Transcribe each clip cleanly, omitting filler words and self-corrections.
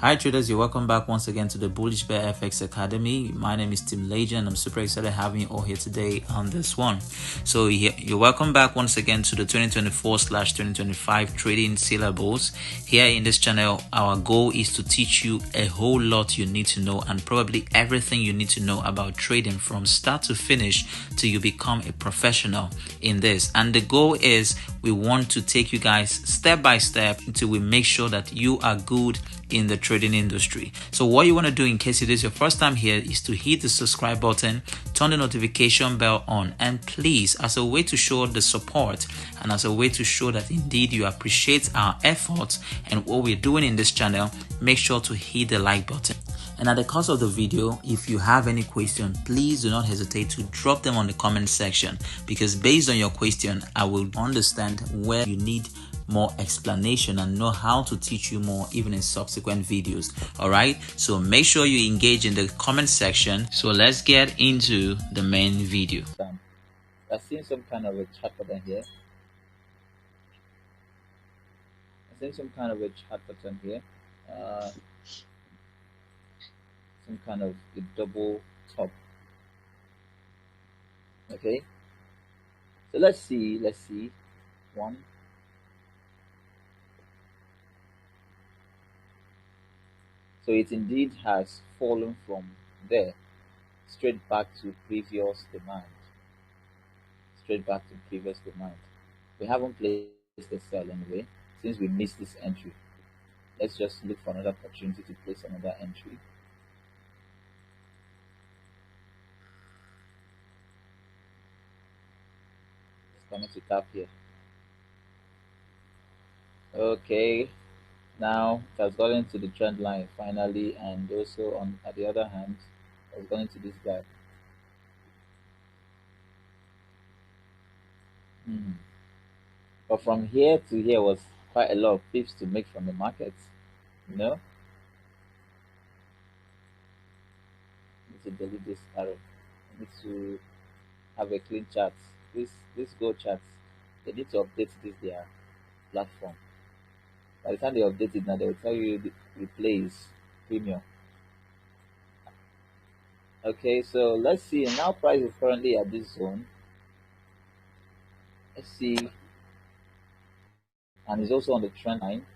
Hi traders, you're welcome back once again to the Bullish Bear Effects Academy. My name is Tim Legend. I'm super excited having you all here today on this one. So you're welcome back once again to the 2024/2025 trading syllabus. Here in this channel, our goal is to teach you a whole lot you need to know and probably everything you need to know about trading from start to finish till you become a professional in this. And the goal is we want to take you guys step by step until we make sure that you are good in the trading industry. So what you want to do in case it is your first time here is to hit the subscribe button, turn the notification bell on, and please, as a way to show the support and as a way to show that indeed you appreciate our efforts and what we're doing in this channel, make sure to hit the like button. And at the course of the video, if you have any question, please do not hesitate to drop them on the comment section, because based on your question, I will understand where you need more explanation and know how to teach you more even in subsequent videos. All right, so make sure you engage in the comment section. So let's get into the main video. I've seen some kind of a chat pattern here. Some kind of a double top. Okay, so let's see one. So it indeed has fallen from there straight back to previous demand. We haven't placed a sell anyway since we missed this entry. Let's just look for another opportunity to place another entry. It's coming to tap here. Okay, now it has gotten to the trend line finally, and also on at the other hand, it has gone to this guy. But from here to here was quite a lot of pips to make from the markets, you know. I need to delete this arrow. I need to have a clean chart. This Go charts, they need to update their platform. By the time they update it now, they will tell you the replay is premium. Okay, so let's see. Now price is currently at this zone. Let's see, and it's also on the trend line.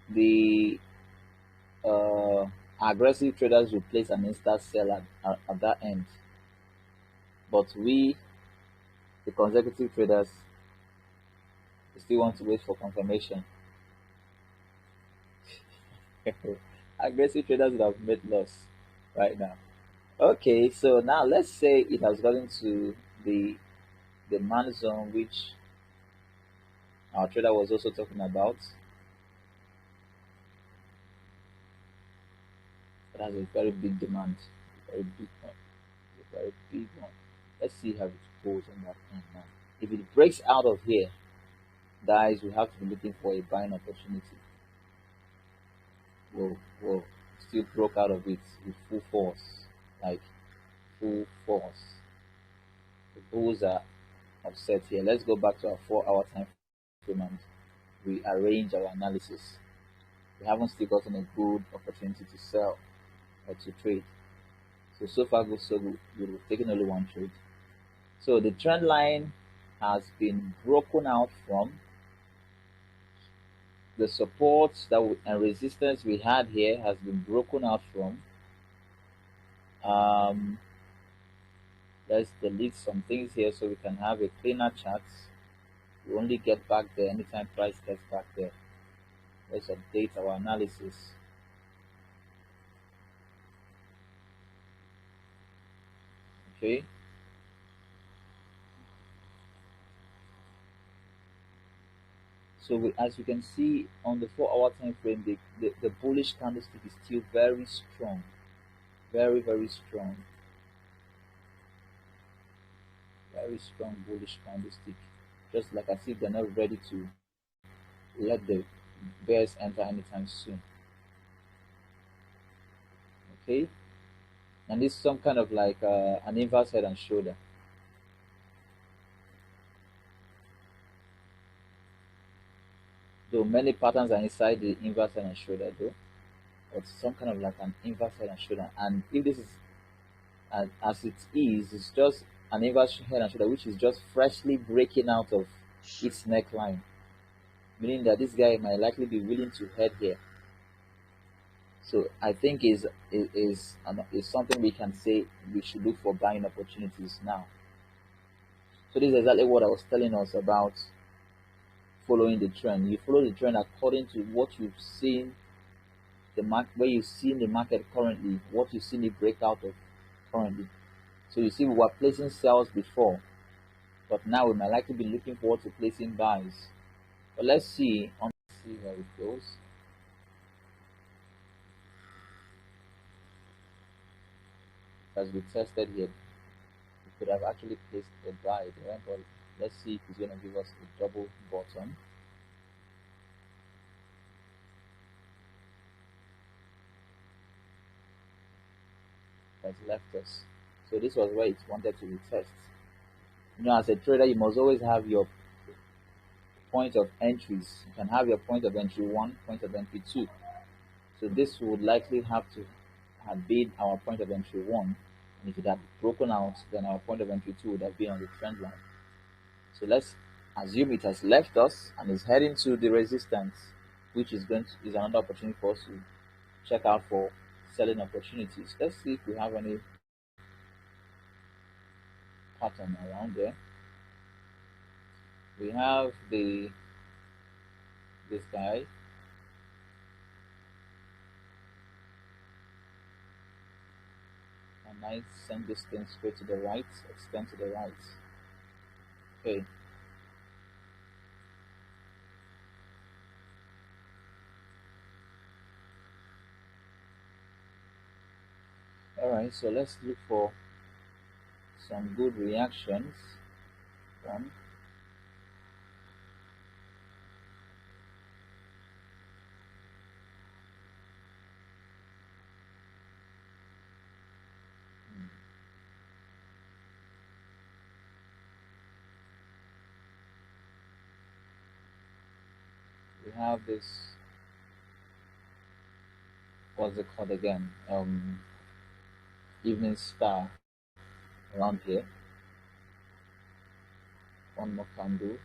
The aggressive traders will place an instant sell at that end, but we, the consecutive traders, we still want to wait for confirmation. Aggressive traders would have made loss right now. Okay, so now let's say it has gotten to the demand zone, which our trader was also talking about. It has a very big demand, very big one. Let's see how it goes on that end now. If it breaks out of here, guys, we have to be looking for a buying opportunity. Whoa, still broke out of it with full force, like full force. The bulls are upset here. Let's go back to our 4-hour time frame and rearrange our analysis. We haven't still gotten a good opportunity to sell or to trade. So far so good. We've taken only one trade. So the trend line has been broken out from the supports and resistance we had here has been broken out from. Let's delete some things here so we can have a cleaner chart. We only get back there anytime price gets back there. Let's update our analysis. Okay. So as you can see on the 4-hour time frame, the bullish candlestick is still very strong, very strong, very strong bullish candlestick. Just like as if they're not ready to let the bears enter anytime soon. Okay, and this is some kind of like an inverse head and shoulder. So many patterns are inside the inverse head and shoulder though, but some kind of like an inverse head and shoulder. And if this is as it is, it's just an inverse head and shoulder which is just freshly breaking out of its neckline, meaning that this guy might likely be willing to head here. So I think is something we can say we should look for buying opportunities now. So this is exactly what I was telling us about following the trend. You follow the trend according to what you've seen the market, where you've seen the market currently, what you've seen it break out of currently. So you see we were placing sells before, but now we might likely be looking forward to placing buys. But let's see where it goes. As we tested here, we could have actually placed a buy there, but let's see if it's going to give us a double bottom. That's left us. So this was where it wanted to retest. You know, as a trader, you must always have your point of entries. You can have your point of entry 1, point of entry 2. So this would likely have to have been our point of entry 1. And if it had broken out, then our point of entry 2 would have been on the trend line. So let's assume it has left us and is heading to the resistance, which is another opportunity for us to check out for selling opportunities. Let's see if we have any pattern around there. We have this guy. And I send this thing straight to the right, extend to the right. Okay. Alright, so let's look for some good reactions from we have this, what's it called again? Evening star around here. One more candle.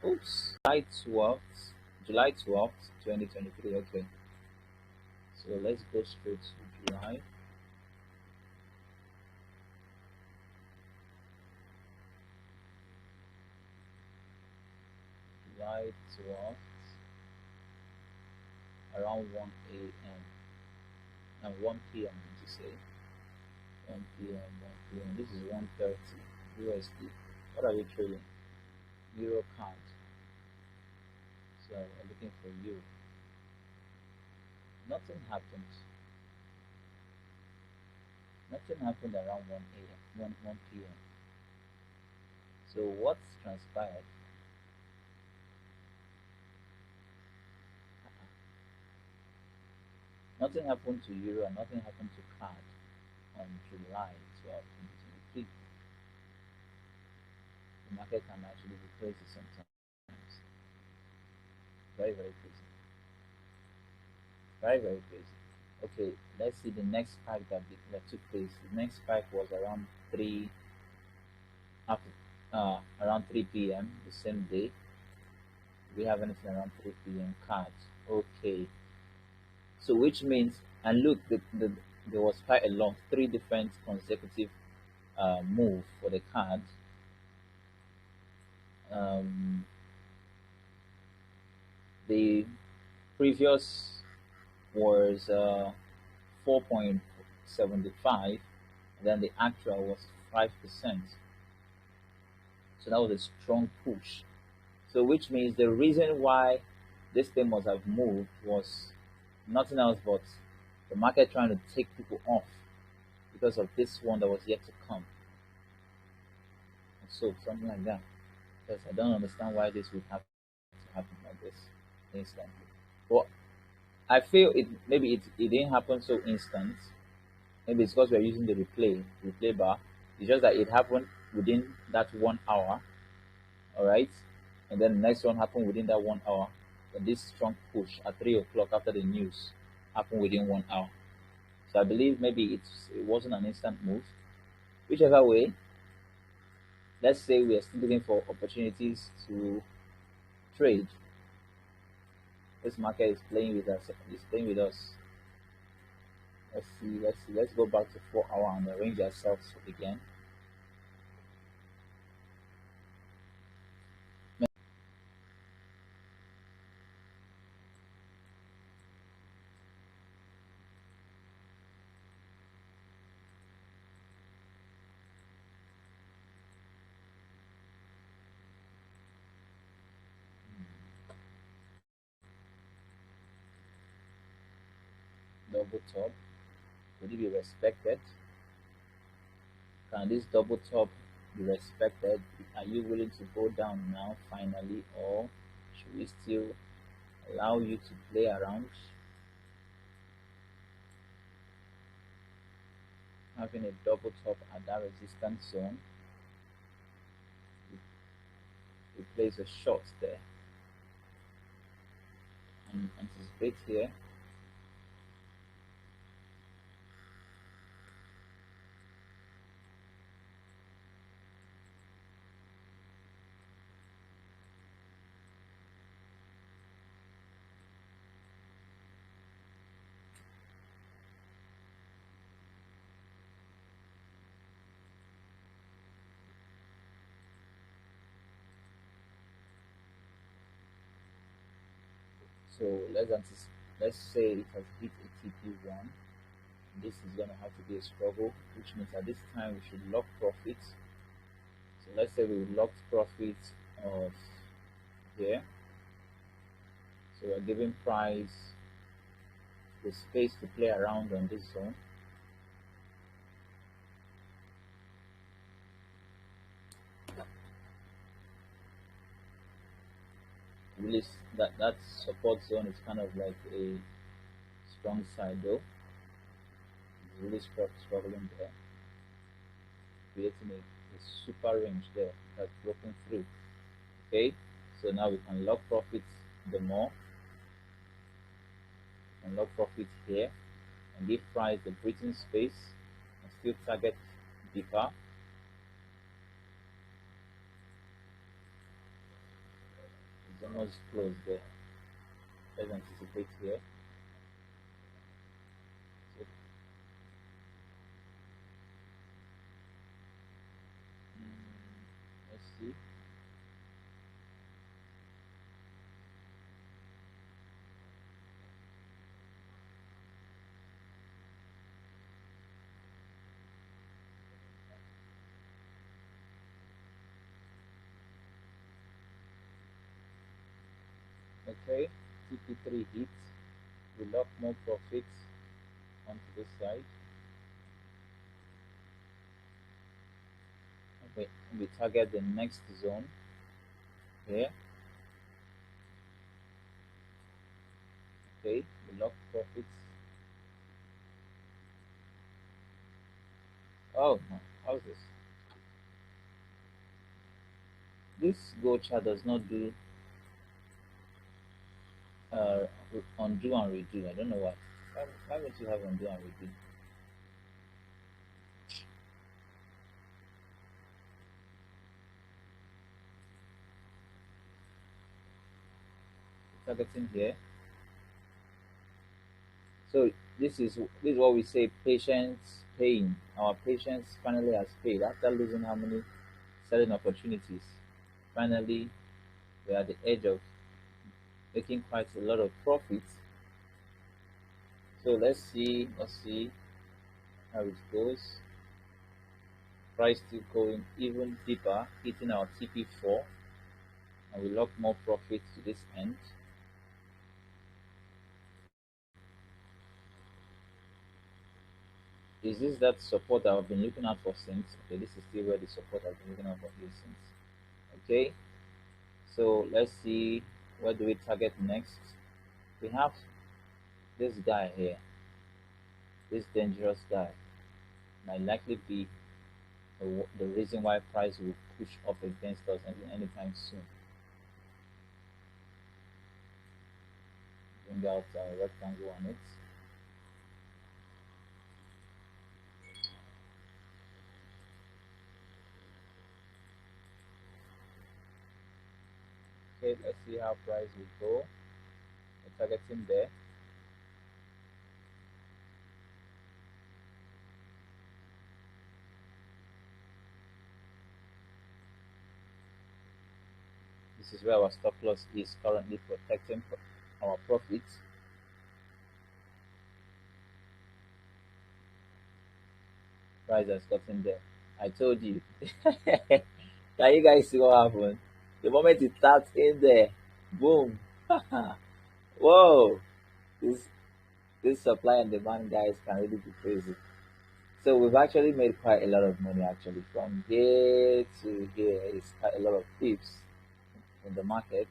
Oops. July 12th, 2023. Okay. So let's go straight to July. July 12th, around 1 a.m. and 1 p.m. to say 1 p.m. 1 p.m. This is 1:30 USD. What are we trading? Euro card. So we're looking for euro. Nothing happened. Nothing happened around 1 a.m. 1 p.m. So what's transpired? Nothing happened to euro and nothing happened to card on July 12, 2023. The market can actually be crazy sometimes. Very, very crazy. Very, very crazy. Okay, let's see the next spike that took place. The next spike was around 3 around 3 p.m. the same day. We have anything around 3 p.m. cards. Okay. So which means, and look, there was quite a long 3 different consecutive move for the cards. The previous was 4.75, and then the actual was 5%. So that was a strong push. So which means the reason why this thing must have moved was nothing else but the market trying to take people off because of this one that was yet to come. So something like that. Because I don't understand why this would have to happen like this instantly. But I feel maybe it didn't happen so instant. Maybe it's because we're using the replay bar. It's just that it happened within that 1 hour. Alright. And then the next one happened within that 1 hour. this strong push at 3 o'clock after the news happened within 1 hour. So I believe maybe it wasn't an instant move. Whichever way, let's say we are still looking for opportunities to trade. This market is playing with us. It's playing with us. Let's see. Let's see. Let's go back to 4 hour and arrange ourselves again. Double top. Would it be respected? Can this double top be respected? Are you willing to go down now finally, or should we still allow you to play around? Having a double top at that resistance zone, we place a short there and anticipate here. So let's say it has hit a TP1. This is gonna have to be a struggle, which means at this time we should lock profits. So let's say we locked profits of here. So we're giving price the space to play around on this zone. Really, that support zone is kind of like a strong side though. It's really struggling there, creating a super range there that's broken through. Okay, so now we can lock profits the more and lock profits here and give price the breathing space and still target deeper. It's almost closed there. Let's anticipate here. So, let's see. Okay, TP3 hits. We lock more profits onto this side. Okay, we target the next zone here. Okay, we lock profits. Oh no, how's this? This go chart does not do uh, undo and redo. I don't know why. Why would you have undo and redo? Targeting here. So this is what we say patience paying. Our patience finally has paid after losing how many selling opportunities. Finally, we're at the edge of making quite a lot of profits. So let's see how it goes. Price still going even deeper, hitting our TP4, and we lock more profits to this end. Is this that support that I've been looking at for since? Okay, this is still where the support I've been looking at for here since. Okay, so let's see, where do we target next? We have this guy here, this dangerous guy might likely be the reason why price will push up against us anytime soon. bring out a rectangle on it. Okay, let's see how price will go. We're targeting there. This is where our stop loss is currently protecting our profits. Price has gotten there. I told you. Can you guys see what happened? The moment it tapped in there, boom. Whoa. This this supply and demand guys can really be crazy. So we've actually made quite a lot of money actually from here to here. It's quite a lot of pips in the market.